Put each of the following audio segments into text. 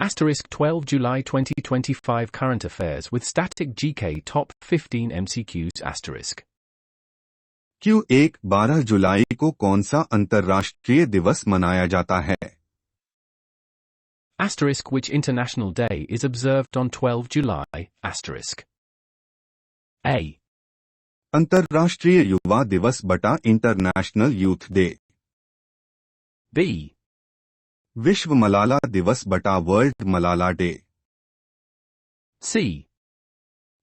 Asterisk 12 July 2025 Current Affairs with Static GK Top 15 MCQs Asterisk. Q1 12 जुलाई को कौन सा अंतर्राष्ट्रीय दिवस मनाया जाता है? Asterisk which international day is observed on 12 July? Asterisk. A. अंतर्राष्ट्रीय युवा दिवस बटा इंटरनेशनल यूथ डे. B. विश्व मलाला दिवस बटा वर्ल्ड मलाला डे. C.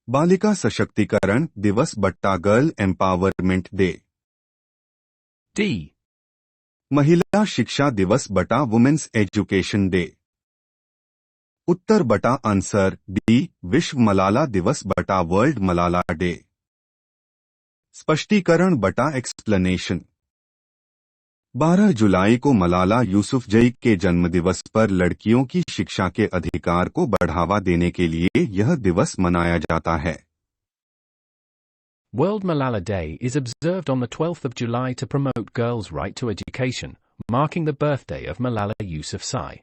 बालिका सशक्तिकरण दिवस बट्टा गर्ल एम्पावरमेंट डे. D. महिला शिक्षा दिवस बटा वुमेन्स एजुकेशन डे. उत्तर बटा आंसर डी. विश्व मलाला दिवस बटा वर्ल्ड मलाला डे. स्पष्टीकरण बटा एक्सप्लेनेशन. 12 जुलाई को मलाला यूसुफजई के जन्मदिवस पर लड़कियों की शिक्षा के अधिकार को बढ़ावा देने के लिए यह दिवस मनाया जाता है. World Malala Day is observed on the 12th of July to promote girls' right to education, marking the birthday of Malala Yousafzai.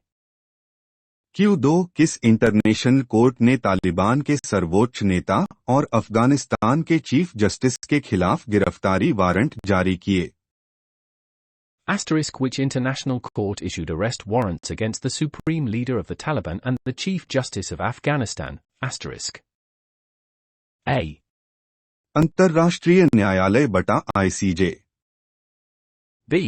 Q2 किस इंटरनेशनल कोर्ट ने तालिबान के सर्वोच्च नेता और अफगानिस्तान के चीफ जस्टिस के खिलाफ गिरफ्तारी वारंट जारी किए? Asterisk which international court issued arrest warrants against the supreme leader of the Taliban and the chief justice of Afghanistan? Asterisk. A. अंतर्राष्ट्रीय न्यायालय बटा ICJ. B.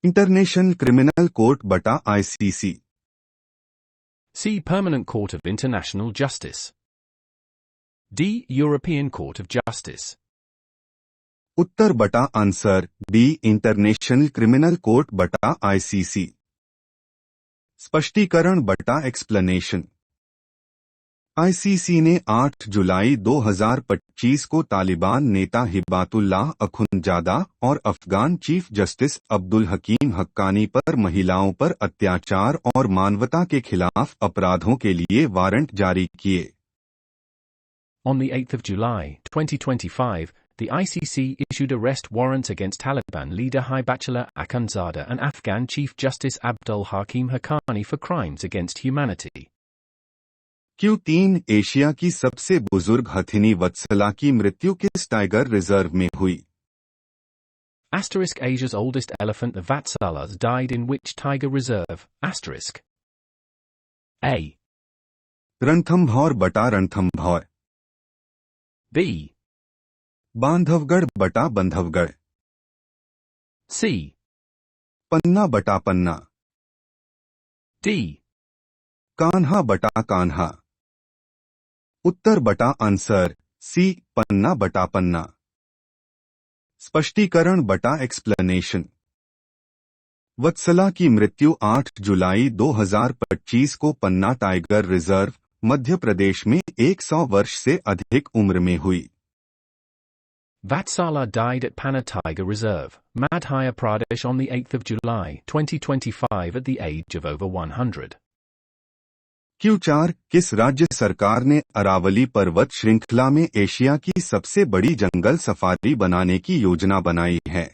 International criminal court बटा ICC. C. Permanent Court of International Justice. D. European Court of Justice. उत्तर बटा answer D. International criminal court बटा ICC. स्पष्टीकरण बटा explanation. ICC ने 8 जुलाई 2025 को तालिबान नेता हिबातुल्लाह अखुंदजादा और अफगान चीफ जस्टिस अब्दुल हकीम हक्कानी पर महिलाओं पर अत्याचार और मानवता के खिलाफ अपराधों के लिए वारंट जारी किए. On the 8th of July, 2025, the ICC issued arrest warrants against Taliban leader Hibatullah Akhundzada and Afghan Chief Justice Abdul Hakim Haqqani for crimes against humanity. Q3 Asia की सबसे बुजुर्ग हथिनी वत्सला की मृत्यु किस टाइगर रिजर्व में हुई? Asterisk Asia's oldest elephant the Vatsalas died in which tiger reserve? Asterisk. A. Ranthambore बटा Ranthambore. B. Bandhavgarh बटा बंधवगढ़. C. पन्ना बटा पन्ना. D. कान्हा बटा कान्हा. उत्तर बटा आंसर सी. पन्ना बटा पन्ना. स्पष्टीकरण बटा एक्सप्लेनेशन. वत्सला की मृत्यु 8 जुलाई 2025 को पन्ना टाइगर रिजर्व, मध्य प्रदेश में 100 वर्ष से अधिक उम्र में हुई. Vatsala died at Panna Tiger Reserve, Madhya Pradesh on the 8th of July, 2025 at the age of over 100. Q4 किस राज्य सरकार ने अरावली पर्वत श्रृंखला में एशिया की सबसे बड़ी जंगल सफारी बनाने की योजना बनाई है?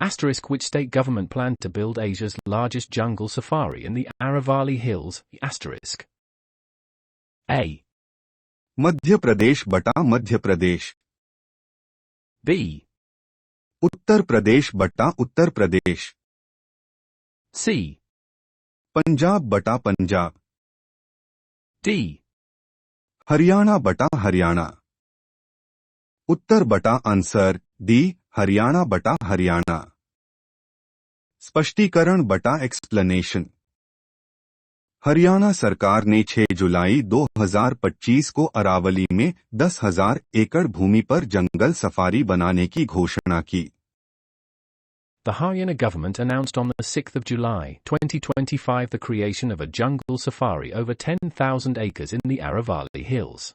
Asterisk which state government planned to build Asia's largest jungle safari in the Aravalli Hills? Asterisk. A. Madhya Pradesh बटा मध्य प्रदेश. B. उत्तर प्रदेश बटा उत्तर प्रदेश. C. पंजाब बटा पंजाब. D. हरियाणा बटा हरियाणा. उत्तर बटा आंसर डी. हरियाणा बटा हरियाणा. स्पष्टीकरण बटा एक्सप्लेनेशन. हरियाणा सरकार ने 6 जुलाई 2025 को अरावली में 10,000 एकड़ भूमि पर जंगल सफारी बनाने की घोषणा की. The Haryana government announced on the 6th of July, 2025 the creation of a jungle safari over 10,000 acres in the Aravalli Hills.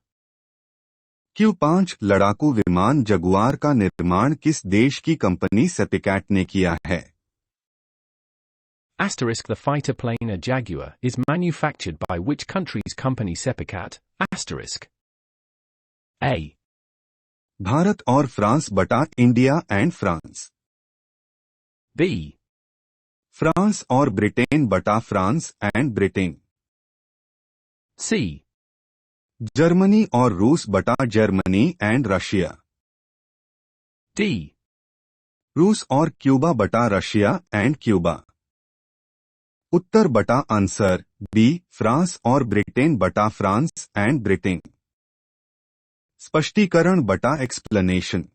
Q5 लड़ाकू विमान जगुआर का निर्माण किस देश की कंपनी सेपिकैट ने किया है? Asterisk the fighter plane a Jaguar is manufactured by which country's company Sepicat? Asterisk. A. Bharat और फ्रांस बटा India and France. B. France और ब्रिटेन बटा France and Britain. C. Germany और रूस बटा जर्मनी एंड रशिया। D. रूस और Cuba बटा रशिया एंड क्यूबा। उत्तर बटा आंसर बी फ्रांस और ब्रिटेन बटा फ्रांस एंड ब्रिटेन। स्पष्टीकरण बटा एक्सप्लेनेशन।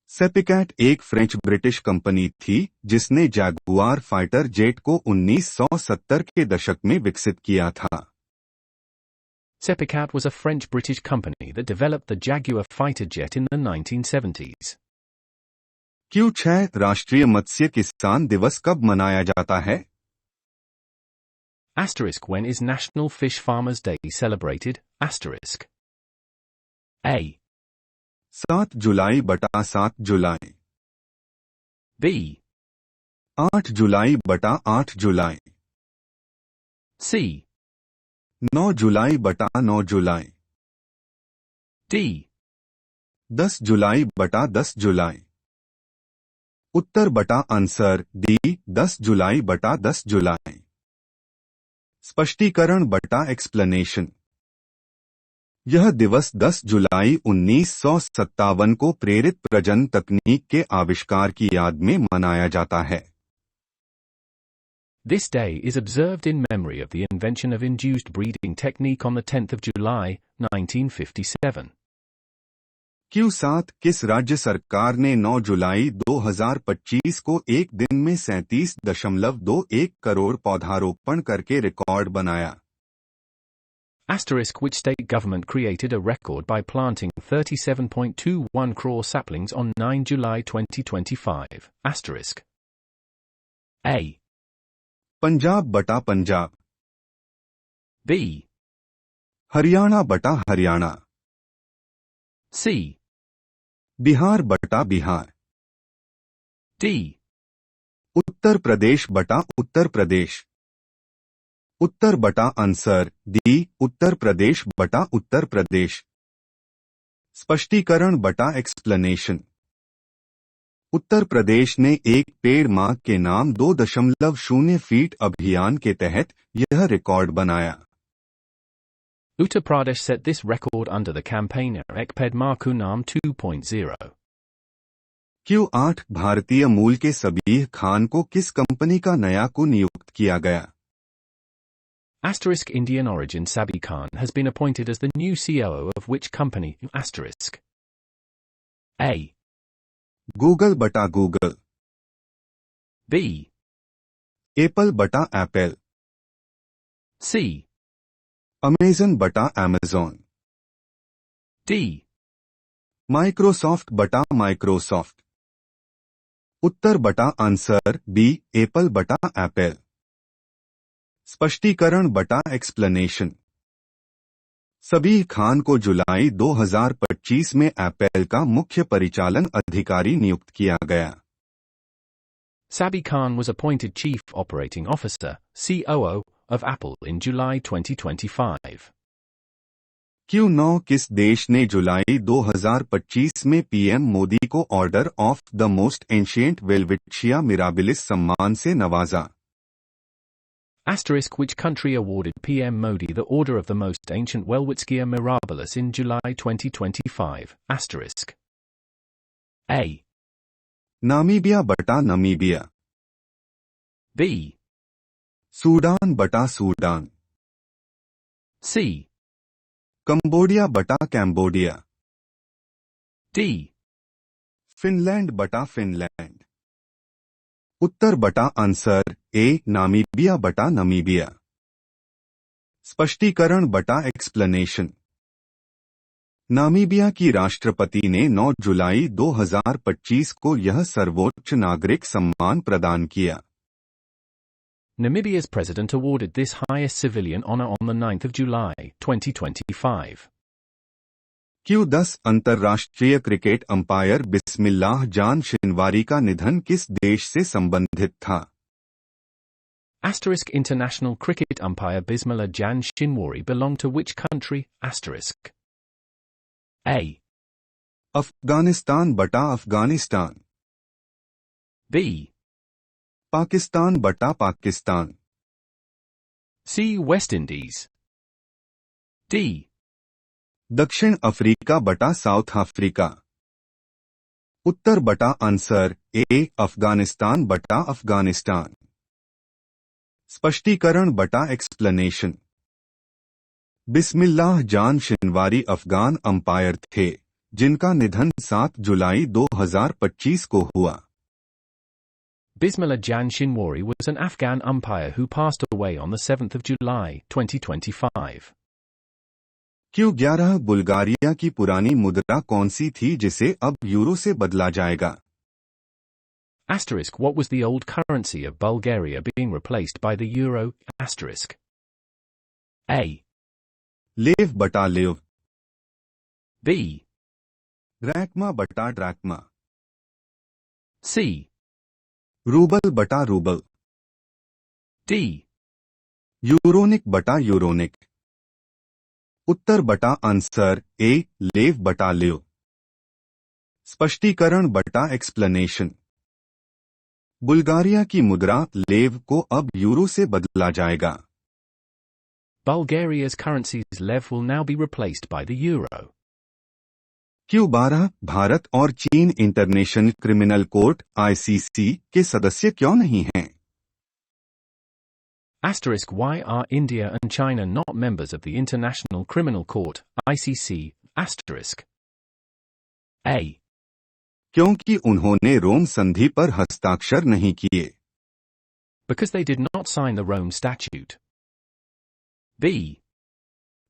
सेपिकैट एक फ्रेंच ब्रिटिश कंपनी थी जिसने जैगुआर फाइटर जेट को 1970 के दशक में विकसित किया था। Sepicat was a French-British company that developed the Jaguar fighter jet in the 1970s. Q6 राष्ट्रीय मत्स्य किसान दिवस कब मनाया जाता है? Asterisk when is National Fish Farmers Day celebrated? Asterisk. A. 7 जुलाई बटा 7 जुलाई। B. 8 जुलाई बटा 8 जुलाई। C. 9 जुलाई बटा 9 जुलाई। D. 10 जुलाई बटा 10 जुलाई। उत्तर बटा आंसर डी 10 जुलाई बटा 10 जुलाई। स्पष्टीकरण बटा एक्सप्लेनेशन। यह दिवस 10 जुलाई 1957 को प्रेरित प्रजनन तकनीक के आविष्कार की याद में मनाया जाता है। This day is observed in memory of the invention of induced breeding technique on the 10th of July, 1957. Q7 किस राज्य सरकार ने 9 जुलाई 2025 को एक दिन में 37.21 करोड़ पौधारोपण करके रिकॉर्ड बनाया? Asterisk which state government created a record by planting 37.21 crore saplings on 9 July 2025? Asterisk. A. Punjab बटा पंजाब। B. हरियाणा बटा हरियाणा। C. बिहार बटा बिहार। D. उत्तर प्रदेश बटा उत्तर प्रदेश। उत्तर बटा आंसर डी उत्तर प्रदेश बटा उत्तर प्रदेश। स्पष्टीकरण बटा एक्सप्लेनेशन। उत्तर प्रदेश ने एक पेड़ मां के नाम 2.0 फीट अभियान के तहत यह रिकॉर्ड बनाया। Uttar Pradesh set this record under the campaign Ek Ped Maa Ke Naam 2.0. Q8 भारतीय मूल के सबीह खान को किस कंपनी का नया को नियुक्त किया गया? Asterisk Indian origin Sabi Khan has been appointed as the new COO of which company? Asterisk. A. Google बटा गूगल। B. एप्पल बटा एप्पल। C. अमेज़न बटा अमेज़न। D. माइक्रोसॉफ्ट बटा माइक्रोसॉफ्ट। उत्तर बटा आंसर बी एप्पल बटा Apple. स्पष्टीकरण बटा explanation. Sabih Khan को जुलाई 2025 में एप्पल का मुख्य परिचालन अधिकारी नियुक्त किया गया। Sabi Khan was appointed Chief Operating Officer, COO, of Apple in July 2025. Q9 किस देश ने जुलाई 2025 में पीएम मोदी को order of the most ancient Welwitschia mirabilis सम्मान से नवाजा? Asterisk which country awarded PM Modi the Order of the Most Ancient Welwitschia Mirabilis in July 2025? Asterisk. A. Namibia बटा Namibia. B. Sudan बटा सूडान। C. कंबोडिया बटा Cambodia. D. Finland बटा Finland. उत्तर बटा answer A Namibia बटा Namibia. स्पष्टीकरण बटा explanation. Namibia की राष्ट्रपति ने 9 जुलाई 2025 को यह सर्वोच्च नागरिक सम्मान प्रदान किया। Namibia's president awarded this highest civilian honor on the 9th of July, 2025. Q10 अंतर्राष्ट्रीय क्रिकेट अंपायर बिस्मिल्लाह जान शिनवारी का निधन किस देश से संबंधित था? Asterisk international cricket umpire Bismillah Jan Shinwari belonged to which country? Asterisk. A. Afghanistan बटा अफगानिस्तान। B. पाकिस्तान बटा Pakistan. C. West Indies. D. दक्षिण अफ्रीका बटा साउथ अफ्रीका। उत्तर बटा आंसर ए अफगानिस्तान बटा अफगानिस्तान। स्पष्टीकरण बटा एक्सप्लेनेशन। बिस्मिल्लाह जान शिनवारी अफगान अंपायर थे जिनका निधन 7 जुलाई 2025 को हुआ। Bismillah Jan Shinwari was an Afghan umpire who passed away on the 7th of July, 2025. Q11 Bulgaria की पुरानी मुद्रा कौन सी थी जिसे अब यूरो से बदला जाएगा? Asterisk. What was the old currency of Bulgaria being replaced by the euro? Asterisk. A. लेव बटा लेव। B. ड्रैक्मा बटा ड्रैक्मा। C. रूबल बटा रूबल। D. यूरोनिक बटा यूरोनिक। उत्तर बटा आंसर ए लेव बटा लेव। स्पष्टीकरण बटा एक्सप्लेनेशन। बुल्गारिया की मुद्रा लेव को अब यूरो से बदला जाएगा। Bulgaria's currency's lev will now be replaced by the euro. Q12 Bharat और चीन इंटरनेशनल क्रिमिनल कोर्ट ICC के सदस्य क्यों नहीं हैं? Asterisk. Why are India and China not members of the International Criminal Court, ICC? Asterisk. A. क्योंकि उन्होंने रोम संधि पर हस्ताक्षर नहीं किए। Because they did not sign the Rome Statute. B.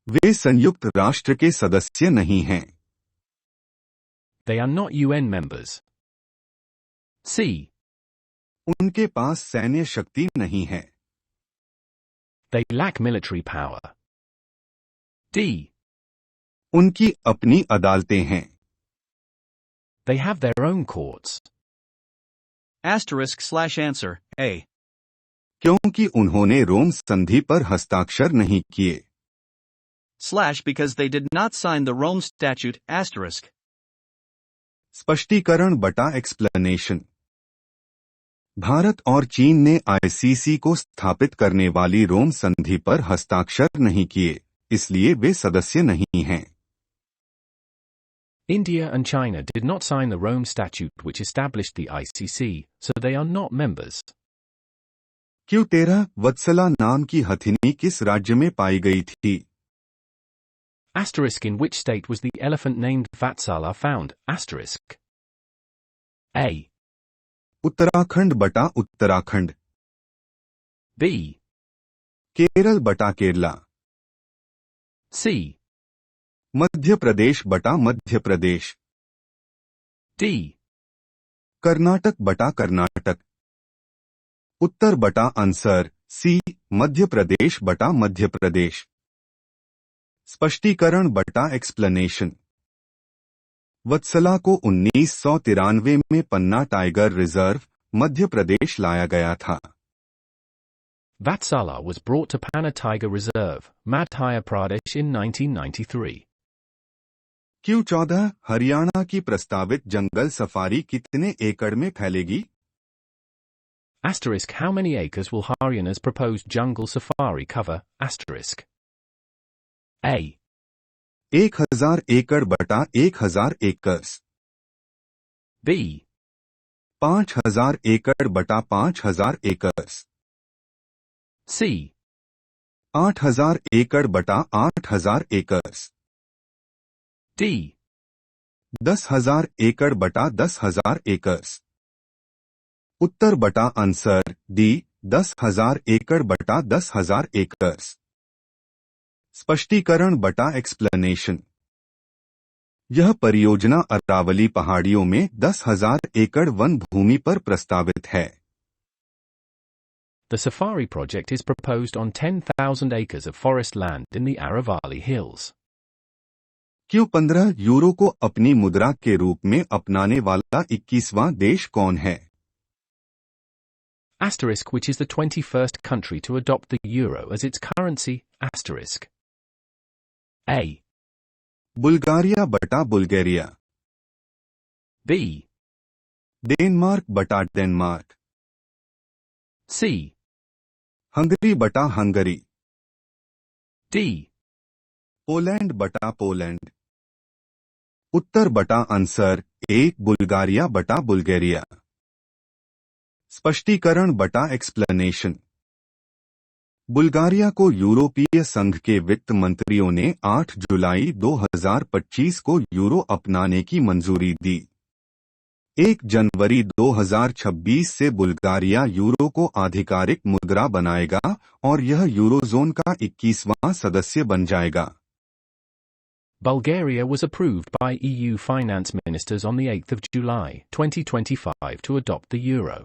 वे संयुक्त राष्ट्र के सदस्य नहीं हैं। They are not UN members. C. उनके पास सैन्य शक्ति नहीं है। They lack military power. D. उनकी अपनी अदालतें हैं। They have their own courts. */answer A. क्योंकि उन्होंने रोम संधि पर हस्ताक्षर नहीं किए। /because they did not sign the Rome Statute *. स्पष्टीकरण बटा एक्सप्लेनेशन। भारत और चीन ने ICC को स्थापित करने वाली रोम संधि पर हस्ताक्षर नहीं किए, इसलिए वे सदस्य नहीं हैं। India and China did not sign the Rome Statute which established the ICC, so they are not members. Q13 वत्सला नाम की हथिनी किस राज्य में पाई गई थी? Asterisk. In which state was the elephant named Vatsala found? Asterisk. A. Uttarakhand बटा Uttarakhand. B. Kerala बटा Kerala. C. Madhya Pradesh बटा मध्य प्रदेश। D. कर्नाटक बटा कर्नाटक। उत्तर बटा आंसर सी मध्य प्रदेश बटा मध्य प्रदेश। स्पष्टीकरण बटा एक्सप्लेनेशन। वत्सला को 1993 में पन्ना टाइगर रिजर्व मध्य प्रदेश लाया गया था। Vatsala was brought to Panna Tiger Reserve, Madhya Pradesh in 1993. Q14 Haryana की प्रस्तावित जंगल सफारी कितने एकड़ में फैलेगी? Asterisk. How many acres will Haryana's proposed jungle safari cover? Asterisk. A. 1000 एकड़ बटा 1000 एकर्स। B. 5000 एकड़ बटा 5000 एकर्स। C. 8000 एकड़ बटा 8000 एकर्स। D. 10,000 एकड़ बटा 10,000 एकर्स। उत्तर बटा आंसर डी 10,000 एकड़ बटा 10,000 एकर्स। स्पष्टीकरण बटा एक्सप्लेनेशन। यह परियोजना अरावली पहाड़ियों में 10,000 एकड़ वन भूमि पर प्रस्तावित है। The safari project is proposed on 10,000 acres of forest land in the Aravalli Hills. Q15 euro को अपनी मुद्रा के रूप में अपनाने वाला 21वां देश कौन है? Asterisk. Which is the 21st country to adopt the euro as its currency? Asterisk. A. Bulgaria बटा बुल्गारिया। B. डेनमार्क बटा डेनमार्क। C. हंगरी बटा हंगरी, D. पोलैंड बटा पोलैंड, उत्तर बटा आंसर ए, बुल्गारिया बटा बुल्गारिया। स्पष्टीकरण बटा एक्सप्लेनेशन। बुल्गारिया को यूरोपीय संघ के वित्त मंत्रियों ने 8 जुलाई 2025 को यूरो अपनाने की मंजूरी दी। 1 जनवरी 2026 से बुल्गारिया यूरो को आधिकारिक मुद्रा बनाएगा और यह यूरोजोन का 21वां सदस्य बन जाएगा। Bulgaria was approved by EU finance ministers on the 8th of July, 2025 to adopt the euro.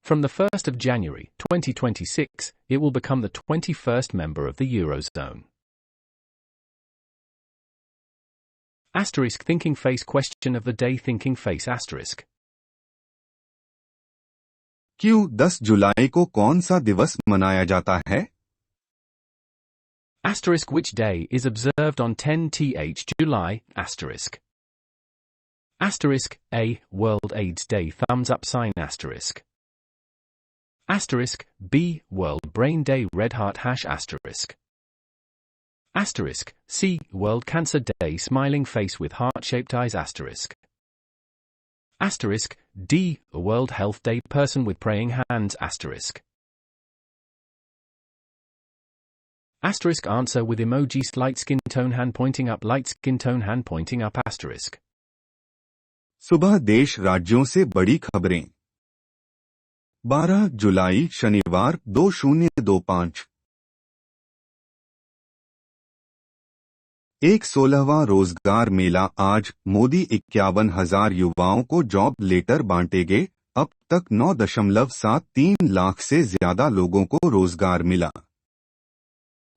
From the 1st of January, 2026, it will become the 21st member of the Eurozone. Asterisk thinking face question of the day thinking face asterisk. क्यों 10 जुलाई को कौन सा दिवस मनाया जाता है? Asterisk which day is observed on 10th July, asterisk. Asterisk, A, World AIDS Day thumbs up sign asterisk. Asterisk, B, World Brain Day red heart hash asterisk. Asterisk, C, World Cancer Day smiling face with heart-shaped eyes asterisk. Asterisk, D, World Health Day person with praying hands asterisk. Asterisk answer with emojis light skin tone hand pointing up light skin tone hand pointing up asterisk. सुबह देश राज्यों से बड़ी खबरें। 12 जुलाई शनिवार 2025। 16वां रोजगार मेला आज, मोदी 51,000 युवाओं को जॉब लेटर बांटेंगे। अब तक 9.73 लाख से ज्यादा लोगों को रोजगार मिला।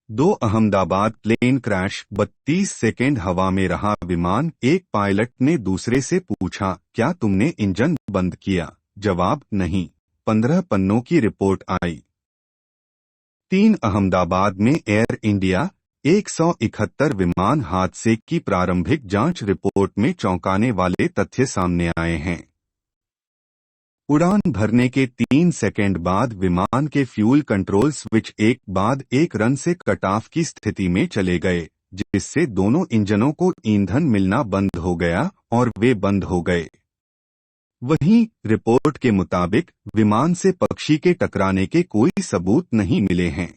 2 अहमदाबाद प्लेन क्रैश, 32 सेकेंड हवा में रहा विमान। एक पायलट ने दूसरे से पूछा, क्या तुमने इंजन बंद किया? जवाब, नहीं। 15 पन्नों की रिपोर्ट आई। 3 अहमदाबाद में एयर इंडिया 171 विमान हादसे की प्रारंभिक जांच रिपोर्ट में चौंकाने वाले तथ्य सामने आए हैं। उड़ान भरने के 3 सेकेंड बाद विमान के फ्यूल कंट्रोल स्विच एक बाद एक रन से कट ऑफ की स्थिति में चले गए, जिससे दोनों इंजनों को ईंधन मिलना बंद हो गया और वे बंद हो गए। वहीं रिपोर्ट के मुताबिक विमान से पक्षी के टकराने के कोई सबूत नहीं मिले हैं।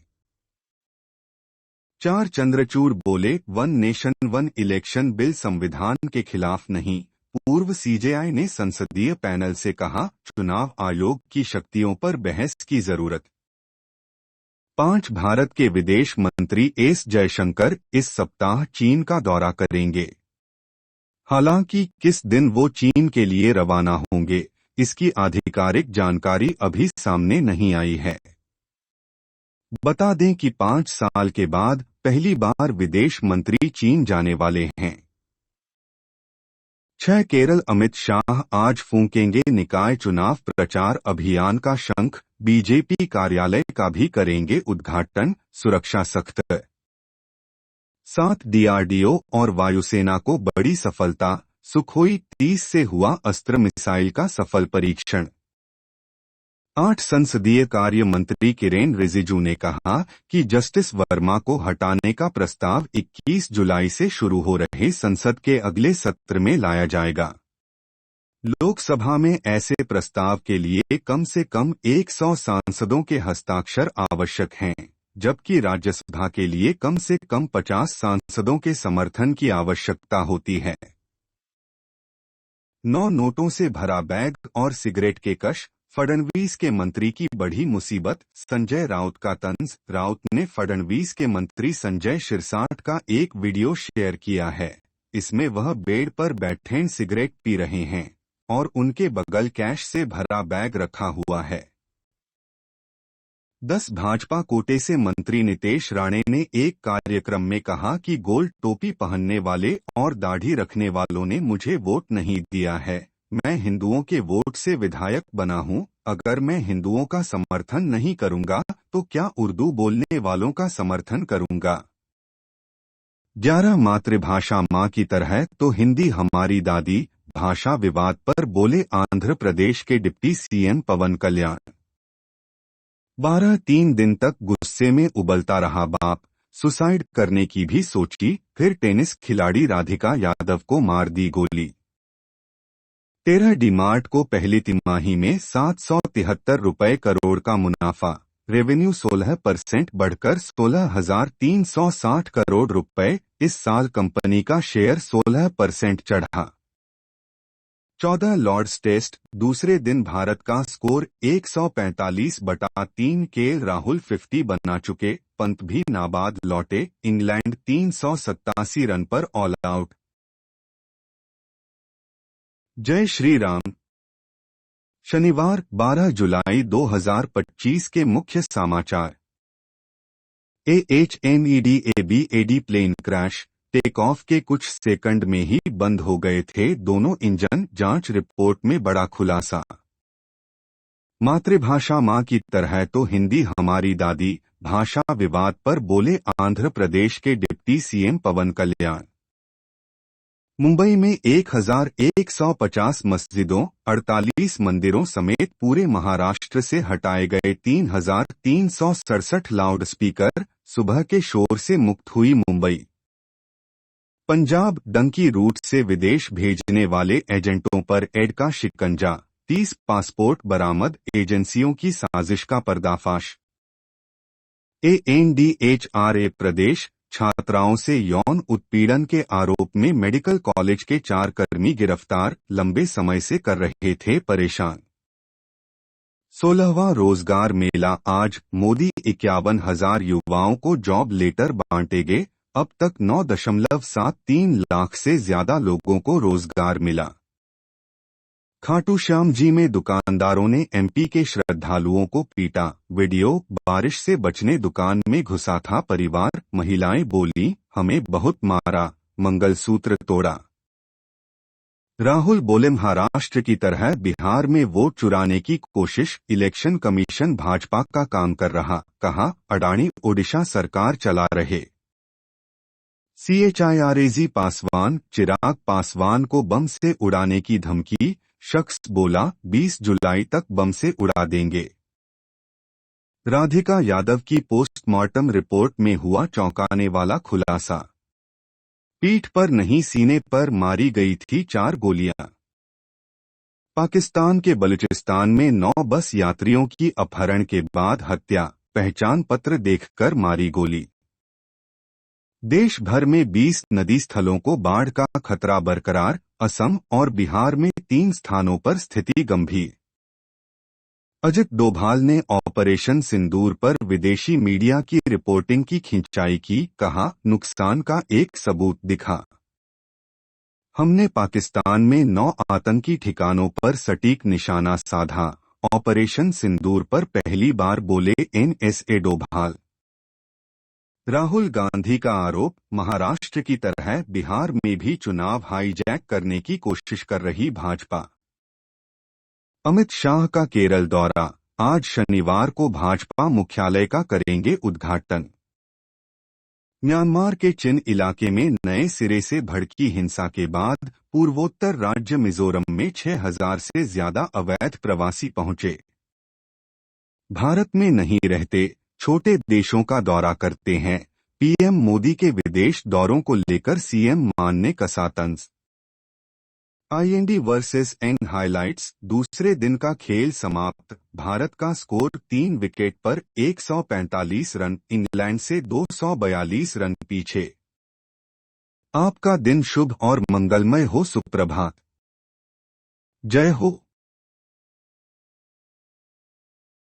4 चंद्रचूड़ बोले, one nation one election bill संविधान के खिलाफ नहीं। पूर्व सीजेआई ने संसदीय पैनल से कहा, चुनाव आयोग की शक्तियों पर बहस की जरूरत। 5 भारत के विदेश मंत्री एस जयशंकर इस सप्ताह चीन का दौरा करेंगे। हालांकि किस दिन वो चीन के लिए रवाना होंगे, इसकी आधिकारिक जानकारी अभी सामने नहीं आई है। बता दें कि 5 साल के बाद पहली बार विदेश मंत्री चीन जाने वाले हैं। 6 केरल अमित शाह आज फूंकेंगे निकाय चुनाव प्रचार अभियान का शंख। बीजेपी कार्यालय का भी करेंगे उद्घाटन, सुरक्षा सख्त। 7 डीआरडीओ और वायुसेना को बड़ी सफलता, सुखोई 30 से हुआ अस्त्र मिसाइल का सफल परीक्षण। 8 संसदीय कार्य मंत्री किरेन रिजिजू ने कहा कि जस्टिस वर्मा को हटाने का प्रस्ताव 21 जुलाई से शुरू हो रहे संसद के अगले सत्र में लाया जाएगा। लोकसभा में ऐसे प्रस्ताव के लिए कम से कम 100 सांसदों के हस्ताक्षर आवश्यक हैं, जबकि राज्यसभा के लिए कम से कम 50 सांसदों के समर्थन की आवश्यकता होती है। 9 नोटों से भरा बैग और सिगरेट के कश, फडणवीस के मंत्री की बढ़ी मुसीबत। संजय राउत का तंज। राउत ने फडणवीस के मंत्री संजय शिरसाट का एक वीडियो शेयर किया है। इसमें वह बेड पर बैठे सिगरेट पी रहे हैं और उनके बगल कैश से भरा बैग रखा हुआ है। 10 भाजपा कोटे से मंत्री नितेश राणे ने एक कार्यक्रम में कहा कि गोल्ड टोपी पहनने वाले और दाढ़ी रखने वालों ने मुझे वोट नहीं दिया है। मैं हिंदुओं के वोट से विधायक बना हूं। अगर मैं हिंदुओं का समर्थन नहीं करूंगा तो क्या उर्दू बोलने वालों का समर्थन करूंगा? 11 मातृभाषा मां की तरह तो हिंदी हमारी दादी। भाषा विवाद पर बोले आंध्र प्रदेश के डिप्टी सीएम पवन कल्याण। 3 दिन तक गुस्से में उबलता रहा बाप, सुसाइड करने की भी सोची, फिर टेनिस खिलाड़ी राधिका यादव को मार दी गोली। 13 मार्च को पहली तिमाही में 773 रुपए करोड़ का मुनाफा, रेवेन्यू 16% बढ़कर 16,360 करोड़ रुपए। इस साल कंपनी का शेयर 16% चढ़ा। 14 लॉर्ड्स टेस्ट, दूसरे दिन भारत का स्कोर 145/3। केएल राहुल 50 बना चुके, पंत भी नाबाद लौटे। इंग्लैंड 387 रन पर ऑल आउट। जय श्री राम। शनिवार 12 जुलाई 2025 के मुख्य समाचार। AHMEDABAD plane crash, take off के कुछ सेकंड में ही बंद हो गए थे दोनों इंजन, जांच रिपोर्ट में बड़ा खुलासा। मातृभाषा मां की तरह तो हिंदी हमारी दादी, भाषा विवाद पर बोले आंध्र प्रदेश के डिप्टी सीएम पवन कल्याण। मुंबई में 1150 मस्जिदों, 48 मंदिरों समेत पूरे महाराष्ट्र से हटाए गए 3367 लाउड स्पीकर, सुबह के शोर से मुक्त हुई मुंबई। पंजाब डंकी रूट से विदेश भेजने वाले एजेंटों पर एड का शिकंजा, 30 पासपोर्ट बरामद, एजेंसियों की साजिश का पर्दाफाश। ANDHRA प्रदेश, छात्राओं से यौन उत्पीड़न के आरोप में मेडिकल कॉलेज के 4 कर्मी गिरफ्तार, लंबे समय से कर रहे थे परेशान। 16वां रोजगार मेला आज, मोदी 51,000 युवाओं को जॉब लेटर बांटेंगे। अब तक 9.73 लाख से ज्यादा लोगों को रोजगार मिला। खाटू श्याम जी में दुकानदारों ने एमपी के श्रद्धालुओं को पीटा, वीडियो। बारिश से बचने दुकान में घुसा था परिवार, महिलाएं बोली हमें बहुत मारा, मंगलसूत्र तोड़ा। राहुल बोले महाराष्ट्र की तरह बिहार में वोट चुराने की कोशिश, इलेक्शन कमीशन भाजपा का काम कर रहा, कहा अडानी ओडिशा सरकार चला रहे। CHIRAZ पासवान, चिराग पासवान को बम से उड़ाने की धमकी, शख्स बोला 20 जुलाई तक बम से उड़ा देंगे। राधिका यादव की पोस्टमार्टम रिपोर्ट में हुआ चौंकाने वाला खुलासा। पीठ पर नहीं सीने पर मारी गई थी 4 गोलियां। पाकिस्तान के बलूचिस्तान में 9 बस यात्रियों की अपहरण के बाद हत्या, पहचान पत्र देखकर मारी गोली। देश भर में 20 नदी स्थलों को बाढ़ का खतरा बरकरार, असम और बिहार में 3 स्थानों पर स्थिति गंभीर। अजित डोभाल ने ऑपरेशन सिंदूर पर विदेशी मीडिया की रिपोर्टिंग की खिंचाई की, कहा नुकसान का एक सबूत दिखा। हमने पाकिस्तान में 9 आतंकी ठिकानों पर सटीक निशाना साधा, ऑपरेशन सिंदूर पर पहली बार बोले NSA डोभाल। राहुल गांधी का आरोप, महाराष्ट्र की तरह बिहार में भी चुनाव हाईजैक करने की कोशिश कर रही भाजपा। अमित शाह का केरल दौरा, आज शनिवार को भाजपा मुख्यालय का करेंगे उद्घाटन। म्यांमार के चिन इलाके में नए सिरे से भड़की हिंसा के बाद पूर्वोत्तर राज्य मिजोरम में 6,000 से ज्यादा अवैध प्रवासी पहुंचे। भारत में नहीं रहते, छोटे देशों का दौरा करते हैं, पीएम मोदी के विदेश दौरों को लेकर सीएम मान ने कसा तंज। IND वर्सेस एन हाइलाइट्स, दूसरे दिन का खेल समाप्त, भारत का स्कोर 3 विकेट पर 145 रन, इंग्लैंड से 242 रन पीछे। आपका दिन शुभ और मंगलमय हो, सुप्रभात। जय हो।